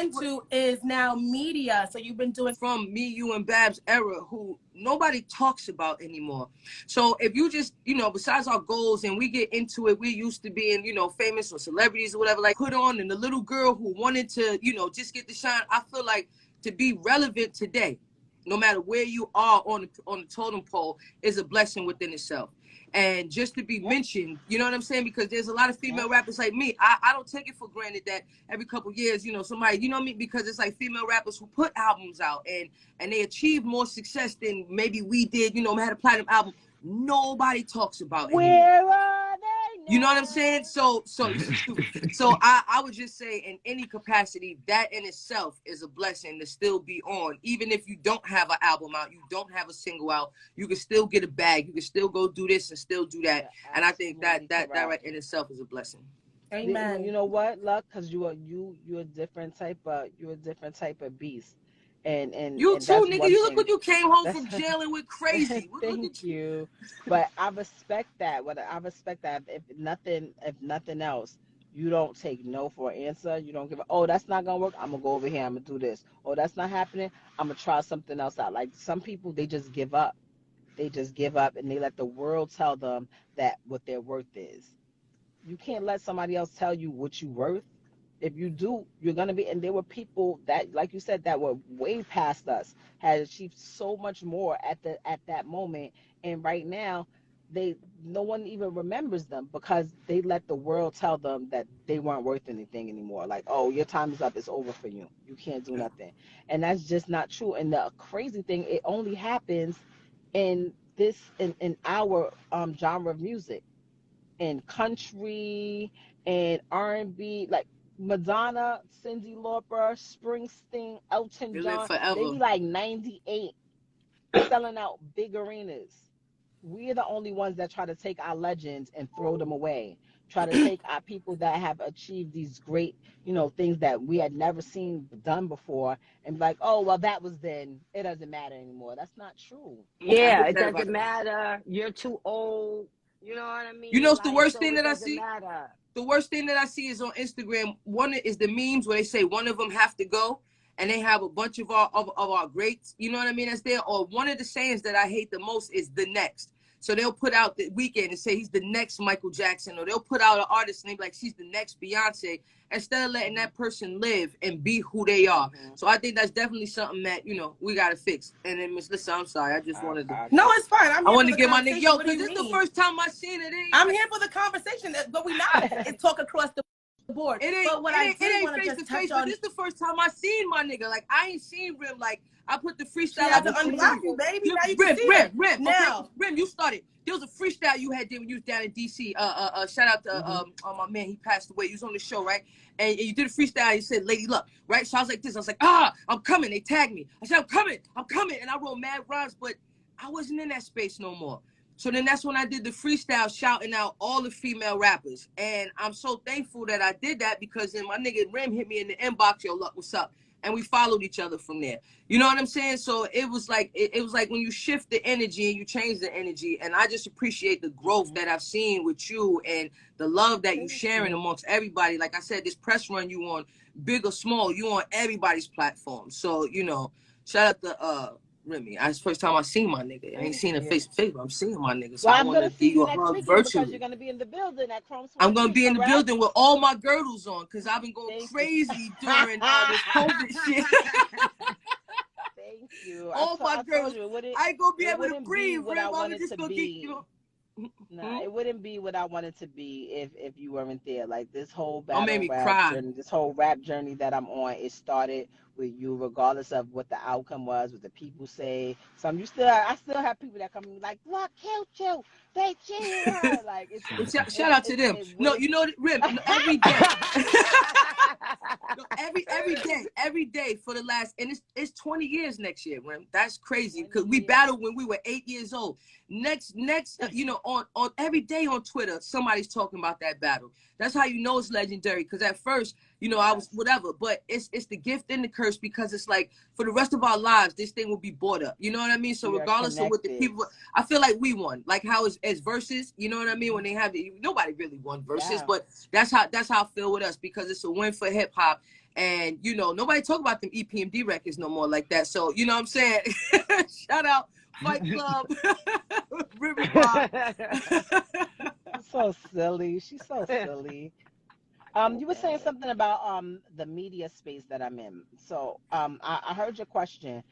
into is now media. So you've been doing from me, you, and Babs era, who nobody talks about anymore. So if you just, you know, besides our goals and we get into it, we used to being, you know, famous or celebrities or whatever, like put on, and the little girl who wanted to, you know, just get the shine. I feel like to be relevant today, no matter where you are on the totem pole, is a blessing within itself. And just to be mentioned, you know what I'm saying? Because there's a lot of female rappers like me. I don't take it for granted that every couple years, you know, somebody, you know what I mean? Because it's like female rappers who put albums out and they achieve more success than maybe we did, you know, had a platinum album. Nobody talks about anymore. Where are they now? You know what I'm saying? So I would just say in any capacity, that in itself is a blessing to still be on. Even if you don't have an album out, you don't have a single out, you can still get a bag. You can still go do this and still do that. Yeah, and I think that right in itself is a blessing. Amen. You know what, Luck? Because you're a different type of beast. And you and too, nigga. You look when you came home from jail and went crazy. Thank you. But I respect that. I respect that. If nothing else, you don't take no for an answer. You don't give a, oh, that's not gonna work, I'm gonna go over here, I'm gonna do this. Oh, that's not happening, I'm gonna try something else out. Like some people, they just give up. They just give up and they let the world tell them that what their worth is. You can't let somebody else tell you what you're worth. If you do, you're going to be, and there were people that, like you said, that were way past us, had achieved so much more at that moment. And right now, no one even remembers them because they let the world tell them that they weren't worth anything anymore. Like, oh, your time is up. It's over for you. You can't do nothing. And that's just not true. And the crazy thing, it only happens in our genre of music, in country and R&B, like Madonna, Cyndi Lauper, Springsteen, Elton John. They be like 98, selling out big arenas. We're the only ones that try to take our legends and throw them away. Try to take our people that have achieved these great, you know, things that we had never seen done before, and be like, oh, well, that was then. It doesn't matter anymore. That's not true. Yeah, it doesn't matter. You're too old. You know what I mean? You know, it's the worst thing that I see. The worst thing that I see is on Instagram. One is the memes where they say one of them have to go, and they have a bunch of our greats. You know what I mean? That's there. Or one of the sayings that I hate the most is the next. So they'll put out the Weekend and say he's the next Michael Jackson, or they'll put out an artist name like she's the next Beyonce, instead of letting that person live and be who they are. Mm-hmm. So I think that's definitely something that, you know, we got to fix. And then, Miss Lissa, I'm sorry. I just wanted to. No, it's fine. I wanted to get my nigga. Yo, because this is the first time I seen it. I'm here for the conversation, but we not. It's talk across the board. It ain't, but what it ain't face to face, but this is the first time I seen my nigga. Like, I ain't seen Rim. Like, I put the freestyle out to unblock you, baby. Now you Rim, can see Rim. Now. Okay. Rim, you started. There was a freestyle you had when you was down in DC. Shout out to my man, he passed away. He was on the show, right? And you did a freestyle. You said Ladyluck, right? So I was like this. I was like, I'm coming. They tagged me. I said, I'm coming. And I wrote mad rhymes, but I wasn't in that space no more. So then that's when I did the freestyle, shouting out all the female rappers. And I'm so thankful that I did that, because then my nigga Rem hit me in the inbox, yo, Luck, what's up? And we followed each other from there. You know what I'm saying? So it was like when you shift the energy and you change the energy. And I just appreciate the growth that I've seen with you and the love that you're sharing amongst everybody. Like I said, this press run you on, big or small, you on everybody's platform. So, you know, shout out to Remy. It's the first time I seen my nigga. I ain't seen him face to face, but I'm seeing my nigga. So well, I want to give you a hug virtually. Because you're gonna be in the building at Chrome. I'm gonna be in the building with all my girdles on, because I've been going crazy during this COVID shit. Thank you. All my girdles. I ain't gonna be able to breathe. I'm just gonna keep you. No, it wouldn't be what I wanted to be if you weren't there. Like this whole battle journey, this whole rap journey that I'm on, it started with you, regardless of what the outcome was, what the people say. I still have people that come like, "What killed you? They cheated." Like, shout out to them. No, you know, Rip, every day. every day for the last, and it's 20 years next year, Rim. That's crazy, because we battled when we were 8 years old. Next, you know, on every day on Twitter, somebody's talking about that battle. That's how you know it's legendary. Because at first, you know, I was whatever, but it's the gift and the curse, because it's like for the rest of our lives, this thing will be bought up. You know what I mean? So regardless of what the people, I feel like we won. Like how it's versus. You know what I mean? When they have nobody really won versus, but that's how I feel with us, because it's a win for hip hop. And, you know, nobody talk about them EPMD records no more like that. So, you know what I'm saying? Shout out Fight Club, Remy Ma. So silly. She's so silly. You were saying something about the media space that I'm in. So I heard your question,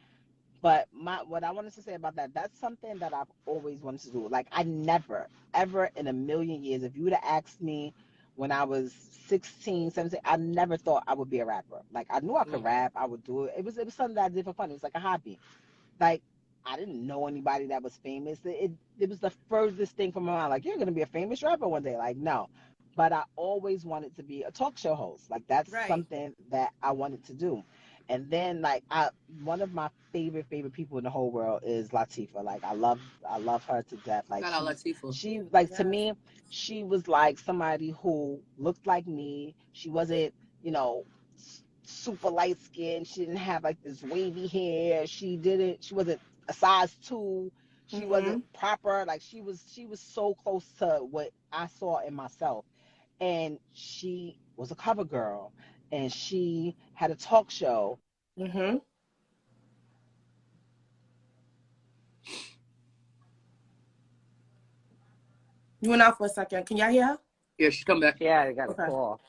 but what I wanted to say about that's something that I've always wanted to do. Like I never, ever in a million years, if you would have asked me when I was 16, 17, I never thought I would be a rapper. Like I knew I could rap, I would do it. It was something that I did for fun. It was like a hobby. Like I didn't know anybody that was famous. It was the furthest thing from my mind. Like, you're gonna be a famous rapper one day. Like, no. But I always wanted to be a talk show host. Like that's something that I wanted to do. And then like one of my favorite people in the whole world is Latifah. Like I love her to death. Like she like to me, she was like somebody who looked like me. She wasn't, you know, super light skinned. She didn't have like this wavy hair. She wasn't a size 2. She wasn't proper. Like she was so close to what I saw in myself. And she was a cover girl, and she had a talk show. You went out for a second. Can y'all hear her? Yeah, she's come back. Yeah, I got a call.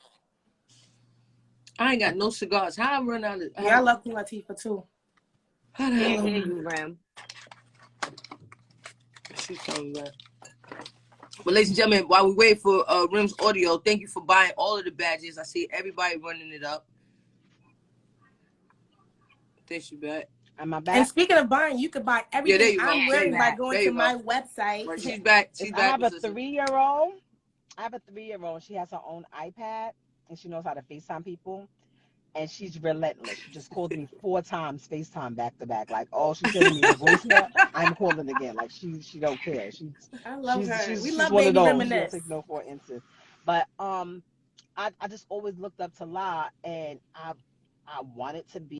I ain't got no cigars. How I run out of? Yeah, I love Latifah too. Can't hear you, Ram. She's coming back. But ladies and gentlemen, while we wait for Rim's audio, thank you for buying all of the badges. I see everybody running it up. Thank you, back. Am I back? And speaking of buying, you could buy everything I'm wearing by going to my website. Right, she's back. She's back. I have a 3-year-old. And she has her own iPad, and she knows how to FaceTime people. And she's relentless. She just called me 4 times FaceTime back to back. Like, all she's sending me is a voicemail. I'm calling again. Like she don't care. I love her. She's love one Baby of those. Reminisce. She don't take no for an instance. But I just always looked up to La, and I wanted to be.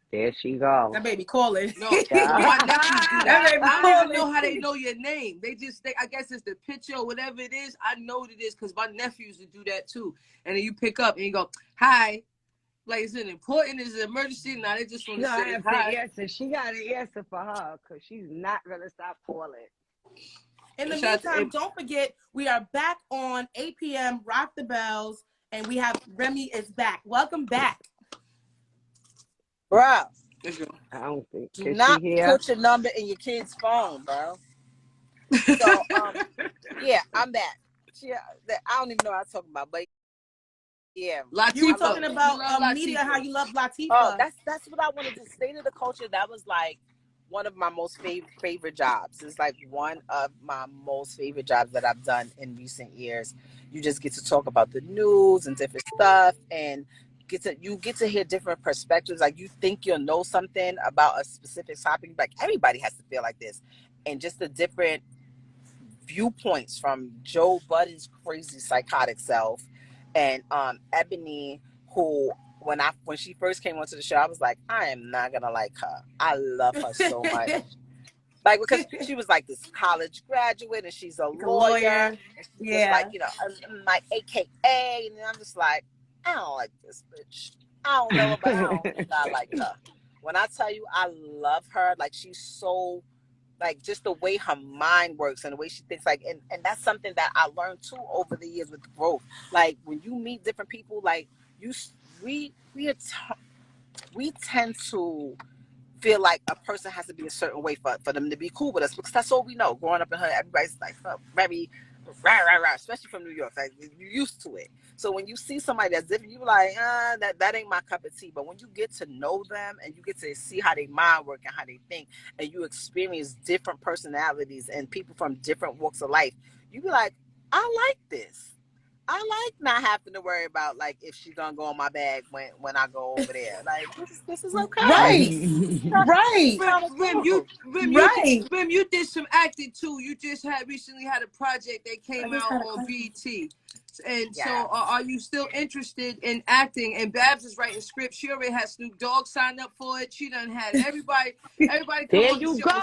There she go. That baby calling. No, my nephews do that. I don't even know how they calling. know your name. I guess it's the picture or whatever it is. I know what it is because my nephews would do that too. And then you pick up and you go, hi. Like, is it important? Is it an emergency? Nah, they just want to say hi. Answer. She got an answer for her because she's not going to stop calling. In the meantime, don't forget, we are back on 8 p.m. Rock the Bells, and we have Remy is back. Welcome back. Bro, I don't think. do not put your number in your kid's phone, bro. So, yeah, I'm back. I don't even know what I'm talking about, but yeah. Latifah. You were talking about media, how you love Latifah. Oh, that's what I wanted to say to the culture. That was like one of my most favorite jobs. It's like one of my most favorite jobs that I've done in recent years. You just get to talk about the news and different stuff, and you get to hear different perspectives. Like, you think you'll know something about a specific topic, like everybody has to feel like this, and just the different viewpoints from Joe Budden's crazy psychotic self, and Ebony, who when she first came onto the show, I was like, I am not gonna like her. I love her so much. Like, because she was like this college graduate, and she's a lawyer. And she was like, you know, my AKA, and I'm just like, I don't like this bitch. I don't know her, but I don't think I like her. When I tell you I love her, like, she's so, like, just the way her mind works and the way she thinks, like, and that's something that I learned too over the years with growth. Like, when you meet different people, like, we tend to feel like a person has to be a certain way for them to be cool with us, because that's all we know. Growing up in her, everybody's like very rah, rah, rah, especially from New York. Like, you're used to it. So when you see somebody that's different, you're like, that ain't my cup of tea. But when you get to know them and you get to see how they mind work and how they think, and you experience different personalities and people from different walks of life, you be like, I like this. I like not having to worry about, like, if she's gonna go on my bag when I go over there. Like, this is okay. Right. Rim, you did some acting too. You just recently had a project that came out on BET. And so are you still interested in acting? And Babs is writing scripts. She already had Snoop Dogg signed up for it. She done had everybody come on the show.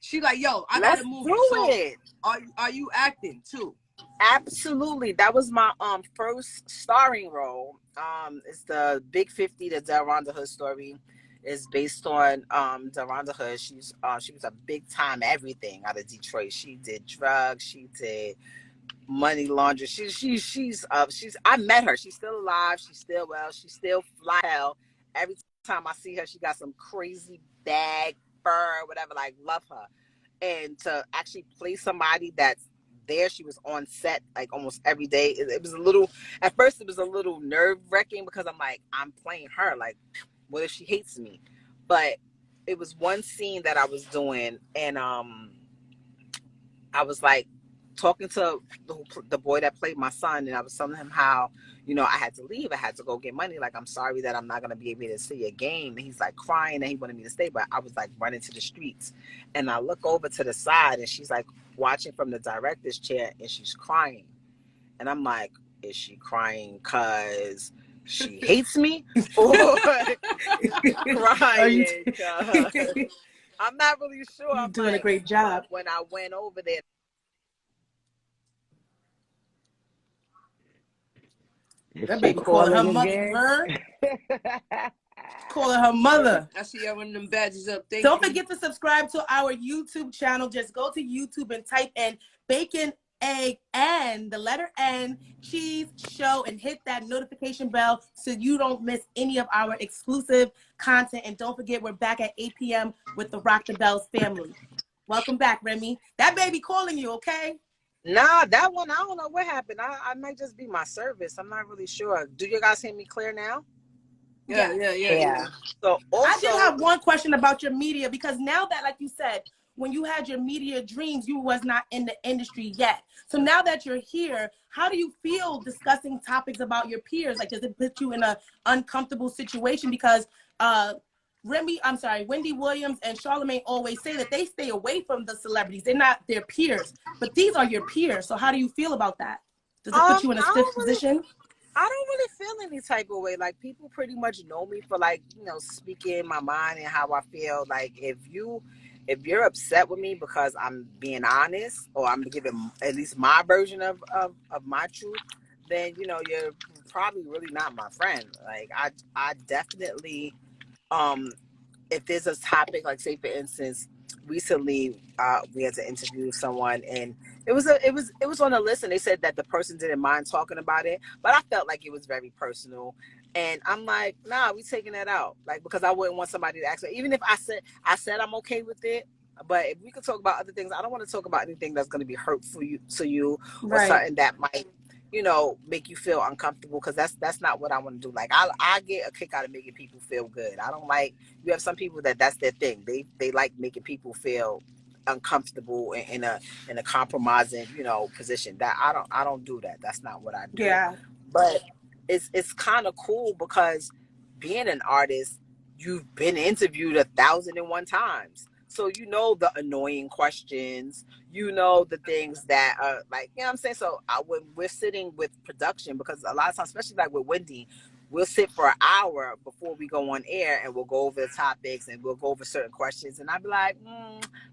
She's like, yo, I gotta move. Do it. Are you acting too? Absolutely. That was my first starring role. It's the Big 50, the Delronda Hood story. Is based on Delronda Hood. She was a big time everything out of Detroit. She did drugs, she did money laundering. She's I met her. She's still alive, she's still well, she's still fly hell. Every time I see her, she got some crazy bag, fur, whatever, like love her. And to actually play somebody that's there, she was on set like almost every day. It was a little, at first it was a little nerve wracking because I'm like, I'm playing her. Like, what if she hates me? But it was one scene that I was doing, and I was like talking to the boy that played my son, and I was telling him how, I had to leave. I had to go get money. Like, I'm sorry that I'm not going to be able to see a game. And he's like crying and he wanted me to stay, but I was like running to the streets. And I look over to the side and she's like watching from the director's chair and she's crying. And I'm like, is she crying because she hates me? Or is she crying? I'm not really sure. You're doing a great job. When I went over there, that baby calling her mother, Vern. Calling her mother. I see y'all running them badges up. Don't forget to subscribe to our YouTube channel. Just go to YouTube and type in Bacon, Egg, and the letter N, Cheese Show, and hit that notification bell so you don't miss any of our exclusive content. And don't forget, we're back at 8 p.m. with the Rock the Bells family. Welcome back, Remy. That baby calling you, okay? Nah, that one, I don't know what happened. I might just be my service. I'm not really sure. Do you guys hear me clear now? Yeah. So also, I did have one question about your media, because now that, like you said, when you had your media dreams, you was not in the industry yet. So now that you're here, how do you feel discussing topics about your peers? Like, does it put you in an uncomfortable situation? Because Wendy Williams and Charlamagne always say that they stay away from the celebrities. They're not their peers, but these are your peers. So how do you feel about that? Does it put you in a stiff position? I don't really feel any type of way. Like, people pretty much know me for, like, speaking my mind and how I feel. Like, if you're upset with me because I'm being honest, or I'm giving at least my version of my truth, then you're probably really not my friend. Like, I definitely, if there's a topic, like, say for instance, recently we had to interview someone, and it was on a list, and they said that the person didn't mind talking about it, but I felt like it was very personal, and I'm like, nah, we taking that out, like, because I wouldn't want somebody to ask me, even if I said I'm okay with it, but if we could talk about other things, I don't want to talk about anything that's going to be hurtful to you, or something that might make you feel uncomfortable, because that's not what I want to do. Like, I get a kick out of making people feel good. I don't like, you have some people that's their thing. They like making people feel uncomfortable in a compromising position. That I don't do that. That's not what I do. Yeah. But it's kind of cool, because being an artist, you've been interviewed 1,001 times. So the annoying questions, the things that are like, what I'm saying? So when we're sitting with production, because a lot of times, especially like with Wendy, we'll sit for an hour before we go on air, and we'll go over the topics, and we'll go over certain questions. And I'd be like,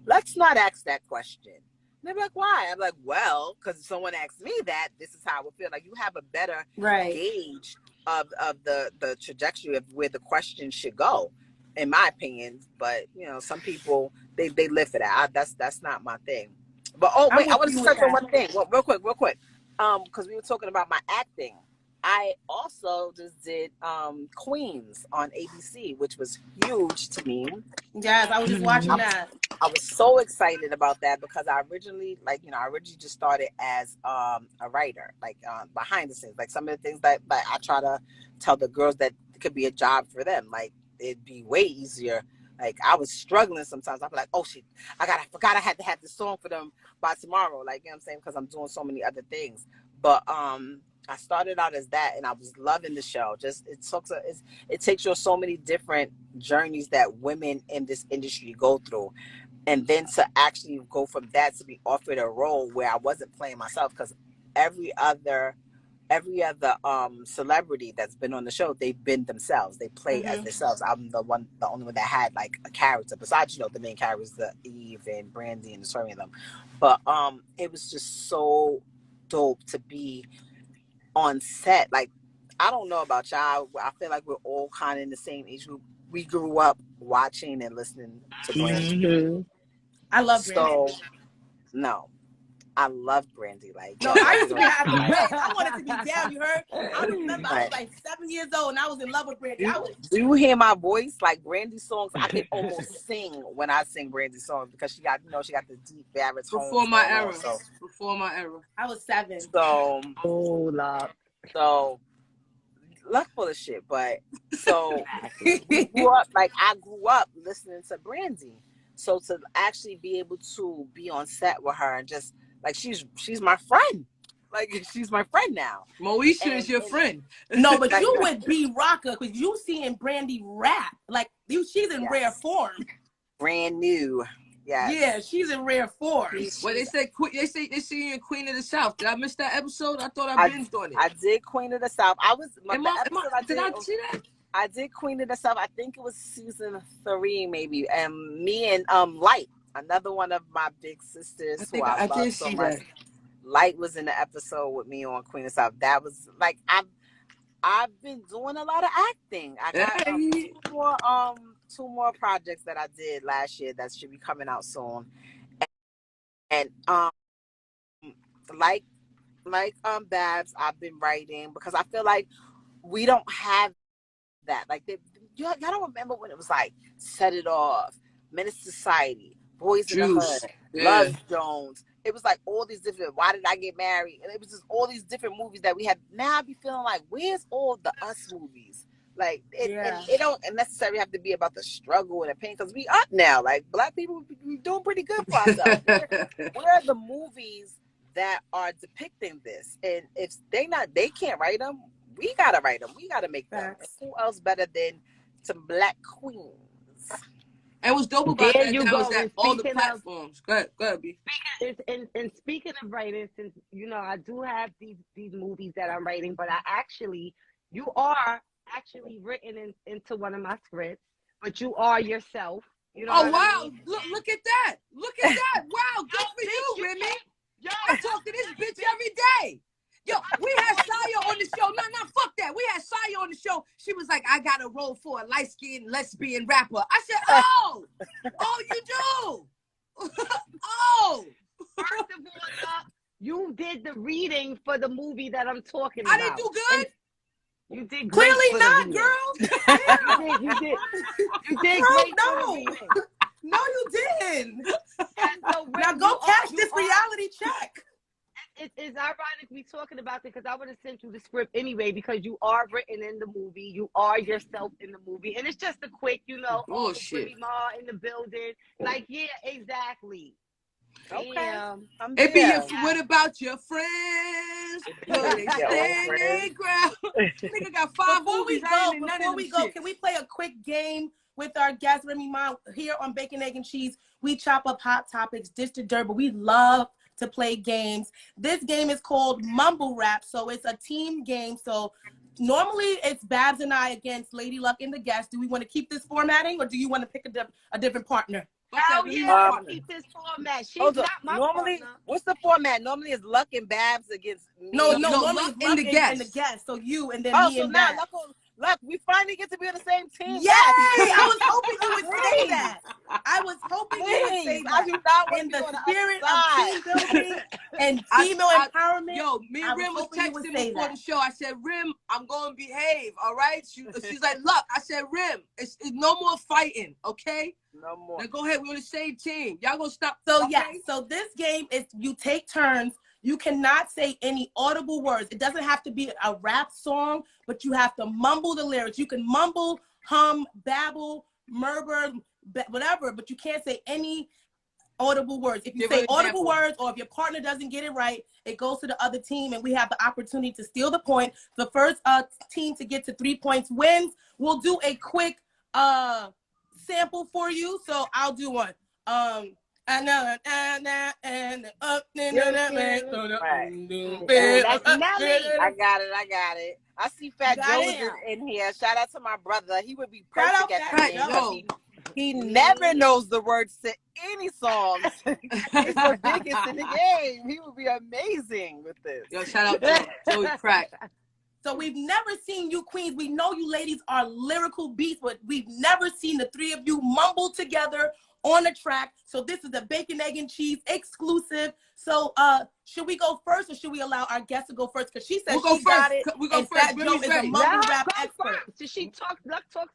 let's not ask that question. And they'd be like, why? I'm like, well, because if someone asks me that, this is how I would feel. Like, you have a better gauge of the trajectory of where the question should go, in my opinion. But some people, they live for that. That's not my thing. But wait, I want to touch on one thing, real quick. Because we were talking about my acting. I also just did Queens on ABC, which was huge to me. Yes, I was just watching that. I was so excited about that, because I originally just started as a writer, like behind the scenes, like some of the things that I try to tell the girls that it could be a job for them. Like, it'd be way easier. Like, I was struggling sometimes. I'd be like, oh shit, I forgot I had to have this song for them by tomorrow. Like, you know what I'm saying? Because I'm doing so many other things. But I started out as that, and I was loving the show. Just it takes you on so many different journeys that women in this industry go through. And then to actually go from that to be offered a role where I wasn't playing myself, because every other celebrity that's been on the show, they've been themselves. They play as themselves. I'm the only one that had like a character besides the main characters, the Eve and Brandy and the story of them. But it was just so dope to be on set. Like, I don't know about y'all. I feel like we're all kind of in the same age group. We grew up watching and listening to Brandy. Mm-hmm. I love Brandy. So, no, I love Brandy. Like, No, yo, I like, used to you be know, having ways. I wanted to be down. You heard? I remember I was right. like 7 years old and I was in love with Brandy. I was. Do you hear my voice? Like Brandy songs, I can almost sing when I sing Brandy songs because she got, she got the deep baritone. Before my era. Before my era. I was 7. So, Oh, love. so luck full of shit. But so we grew up, like I grew up listening to Brandy. So to actually be able to be on set with her and just like she's my friend. Like she's my friend now. Moesha is your friend. No, but you would be rocker because you seeing Brandy rap. Like she's in rare form. Brand new. Yes. Yeah, she's in rare form. Well, they say you in Queen of the South. Did I miss that episode? I thought I binged on it. I did Queen of the South. I was Did I see that? I did Queen of the South. I think it was season 3, maybe. And me and Light, another one of my big sisters who I love so much. Light was in the episode with me on Queen of the South. That was like I've been doing a lot of acting. I got two more projects that I did last year that should be coming out soon. And like Babs, I've been writing because I feel like we don't have that. Like y'all don't remember when it was like Set It Off, Menace Society, Boys in the Hood, Love Jones. It was like all these different, Why Did I Get Married? And it was just all these different movies that we have. Now I be feeling like, where's all the us movies? Like it don't necessarily have to be about the struggle and the pain because we up now. Like Black people, we doing pretty good for ourselves. Where are the movies that are depicting this? And if they can't write them, we gotta write them. We gotta make them. And who else better than some Black queens? And what's dope about that was that all the platforms. Go ahead, B. And speaking of writing, since I do have these movies that I'm writing, but you are actually written into one of my scripts, but you are yourself. You know wow! I mean? Look at that! Look at that! Wow! Good for you, Remy. Yo, I talk to this bitch every day. Yo, we had Saya on the show. No, fuck that. We had Saya on the show. She was like, I got a role for a light-skinned lesbian rapper. I said, oh, you do. Oh. First of all, you did the reading for the movie that I'm talking about. I didn't do good. You did great. Clearly not, girl. You did great. No, you didn't. So, now go cash this reality check. It's ironic we talking about it because I would have sent you the script anyway because you are written in the movie. You are yourself in the movie. And it's just a quick, bullshit. Remy Ma in the building. Like, yeah, exactly. Okay. Damn. It be what about your friends? They stand their ground. Nigga got 5 movies. Before we go, can we play a quick game with our guest Remy Ma here on Bacon, Egg, and Cheese? We chop up hot topics, dish to dirt, but we love to play games. This game is called Mumble Rap, so it's a team game. So normally it's Babs and I against Ladyluck and the guest. Do we want to keep this formatting, or do you want to pick a different partner? Keep this format. She's not my normally, partner. What's the format? Normally it's Luck and Babs against me. No, normally it's Luck and the guest. So you and then me and Babs. Luck, we finally get to be on the same team. Yay! I was hoping you would say that. I was hoping you would say that. I do not want in to be the on the spirit other of team building and female empowerment. Yo, me and Rim was texting before the show. I said, Rim, I'm going to behave, all right? She's like, Luck. I said, Rim, it's no more fighting, okay? No more. Now go ahead. We're on the same team. Y'all gonna stop. So, so this game is you take turns. You cannot say any audible words. It doesn't have to be a rap song, but you have to mumble the lyrics. You can mumble, hum, babble, murmur, whatever, but you can't say any audible words. If you say audible words or if your partner doesn't get it right, it goes to the other team and we have the opportunity to steal the point. The first team to get to 3 points wins. We'll do a quick sample for you. So I'll do one. That's Nelly. I got it. I see Fat Joe in here. Shout out to my brother. He would be perfect at that game. He never knows the words to any songs. He's the biggest in the game. He would be amazing with this. Yo, shout out Joey Crack. So we've never seen you queens. We know you ladies are lyrical beasts, but we've never seen the three of you mumble together on the track. So this is the Bacon, Egg, and Cheese exclusive. So should we go first or should we allow our guest to go first? Because she said she got it. We go and first. Fat Joe is a mumble rap expert. So she talk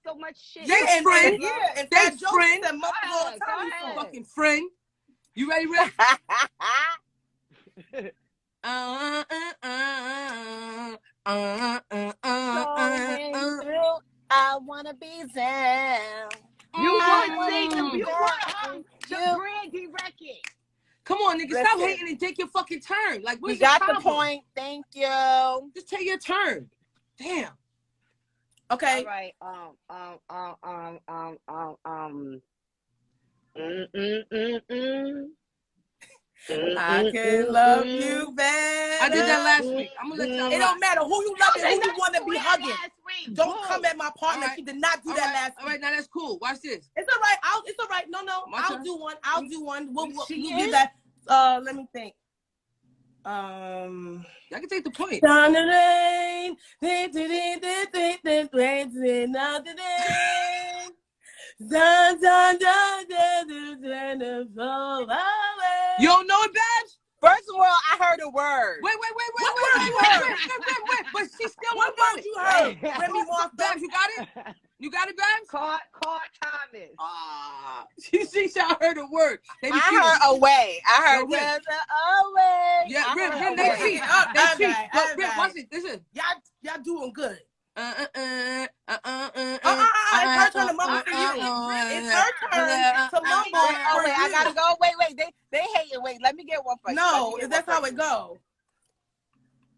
so much shit. Yeah, and friend. And Fat Joe friend. said mumble all the time. Fucking friend. You ready, Rick? I wanna be down. You want the Brandy record. Come on, nigga, stop hating and take your fucking turn. Like, We what's your got the problem? point. Thank you. Just take your turn. Damn. Okay. All right. I can love you better. I did that last week. I'm gonna let y'all. It don't matter who you love and who you want to be hugging. Week. Don't come at my partner. Right. She did not do that last All right, week. now that's cool. Watch this. It's all right. It's all right. No, My I'll turn? do one. I'll do one. We'll She do is? that. Let me think. I can take the point. Down the rain. You don't know it, Babs? First of all, I heard a word. Wait. What word you heard? But she still What won't word do you it. heard? Remy Ma. Babs, you got it? You got it, Babs? Call Thomas. She heard a word. They be I cheating. heard away. I heard Yo, Rick. there's an away. Yeah, I Rim, heard they away. cheat. Oh, They I'm cheat. back, Yo, I'm Rim, back. watch it. Listen. Y'all doing good. It's It's her turn to mumble for you. It's her turn to mumble Oh, for wait, I you. gotta go. Wait. They hate it. Wait, let me get one first. No, Let me get that's one how first. it go.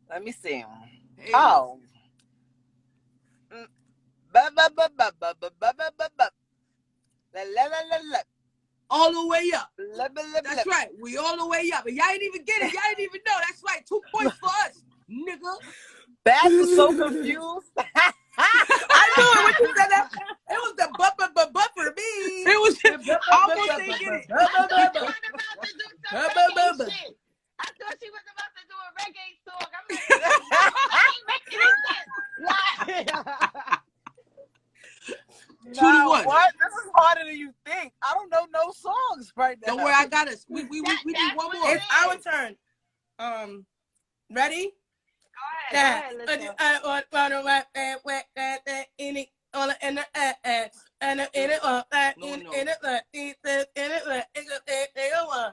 Let me see. Hey. Oh. All the way up. That's right. We all the way up. And y'all ain't even get it. Y'all ain't even know. That's right. 2 points for us, nigga. Babs is so confused. I knew it when you said that. It was the but for me. It was. I almost didn't get it. I thought she was about to do a reggae song. I'm like, making it. 2-1. What? This is harder than you think. I don't know no songs right now. Don't worry, I got us. We need one more. It's our turn. Ready? Go ahead,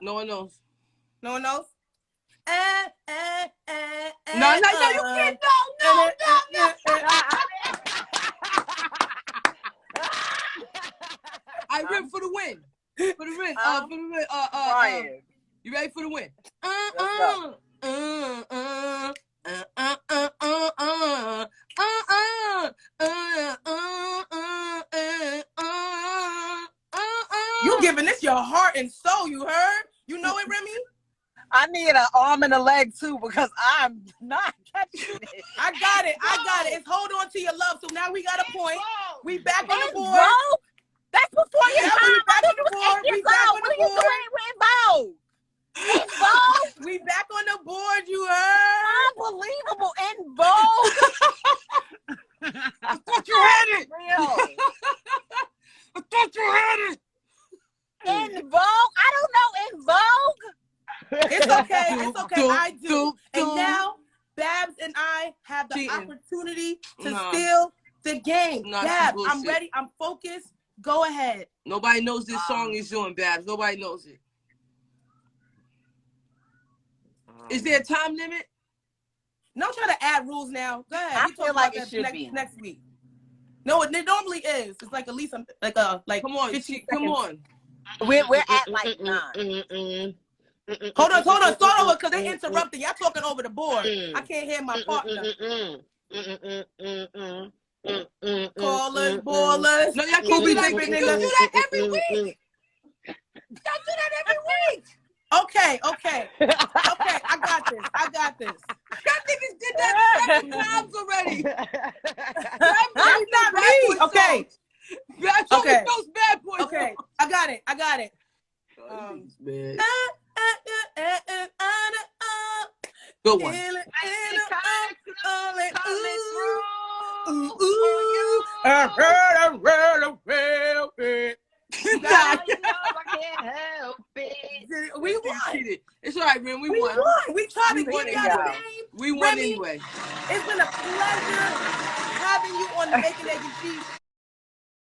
No one knows. No one knows? No, you can't. No. I Rim for the win. For the win. Brian. You ready for the win? You giving this your heart and soul, you heard? You know it, Remy? I need an arm and a leg too because I'm not catching it. I got it. It's hold on to your love. So now we got a point. We back on the board. Bro, that's before your Yeah, time. we back on the You board. was We 8 back years on old. the What are you board. doing? We're involved. Involved? We back on the board, you heard? Unbelievable. Involved. I thought you had it. Real. I thought you had it. In Vogue? I don't know. In Vogue? It's okay. It's okay. I do. do. And now Babs and I have the Cheating. opportunity to Nah. steal the game. Nah, Babs, some I'm bullshit. ready. I'm focused. Go ahead. Nobody knows this song is doing, Babs. Nobody knows it. Is there a time limit? Don't try to add rules now. Go ahead. I We feel talk like about it should that be. next week. No, it normally is. It's like at least like Come on, 15 come seconds. on. We're at like 9. Hold on. Start over because they interrupted. Y'all talking over the board. I can't hear my partner. Callers, ballers. No, y'all Who can't be do that. dipping, You nigga? do that every week. Y'all do that every week. Okay. I got this. Y'all niggas did that 7 times already. That's not me. Okay. Y'all Okay. those bad boys. Okay. Girl, you know I can't help it. We won. It's all right, man. We We won. won. We tried to won give it, y'all the y'all. name. We won Remy, anyway. it's been a pleasure having you on the Bacon, Egg, and Cheese